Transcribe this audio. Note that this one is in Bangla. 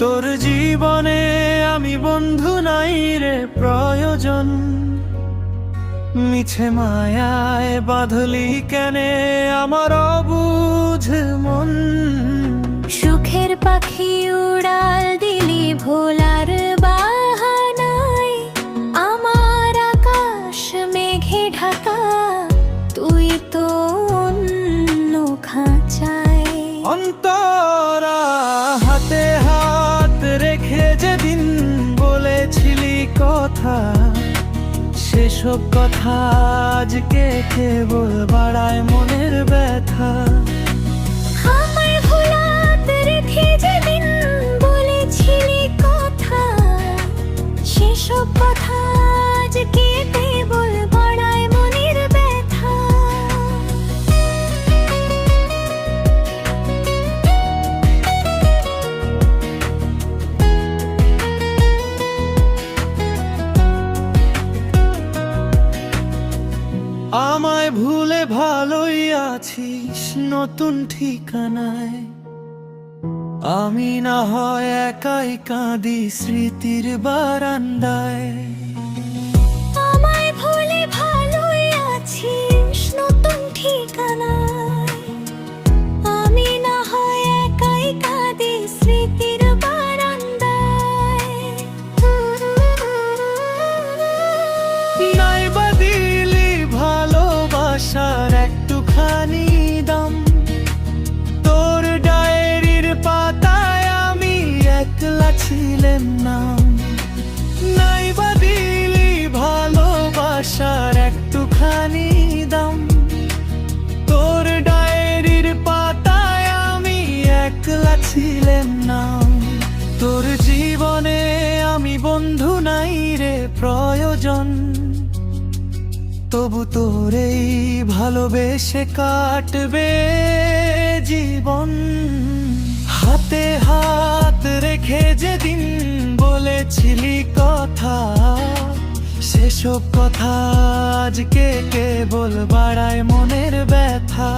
তোর জীবনে আমি বন্ধু নাই রে প্রয়োজন, মিছে মায়ায় বাঁধলি কেনে আমার অবুঝ মন। সুখের পাখি উড়াল দিলি ভোলার বাহানায়, আমার আকাশ মেঘে ঢাকা তুই তো অন্য খাঁচায়। অন্তরা হাতে হাত রেখে যেদিন বলেছিলি কথা, সেসব কথা আজকে কেবল বাড়ায় মনের ব্যথা। আমায় ভোলাতে রেখে যেদিন বলেছিলি কথা, সেসব কথা আজকে কেবল বাড়ায় মনের ব্যথা। আমায় ভুলে ভালোই আছিস নতুন ঠিকানায়, আমি না হয় একাই কাঁদি স্মৃতির বারান্দায়। আমায় ভুলে ভালোই আছিস নতুন ঠিকানায়, আমি না হয় একাই কাঁদি স্মৃতির বারান্দায়। নাই বা দিলি ভালোবাসার একটুখানি দাম, তোর ডায়েরির পাতায় আমি একলা ছিলাম নাম। নাই বা দিলি ভালোবাসার একটুখানি দাম, তোর ডায়েরির পাতায় আমি একলা ছিলাম নাম। তোর জীবনে আমি বন্ধু নাই রে প্রয়োজন, তবু তোরেই ভালোবেসে কাটবে জীবন। হাতে হাত রেখে যেদিন বলেছিলি কথা, সেসব কথা আজকে কেবল বাড়ায় মনের ব্যথা।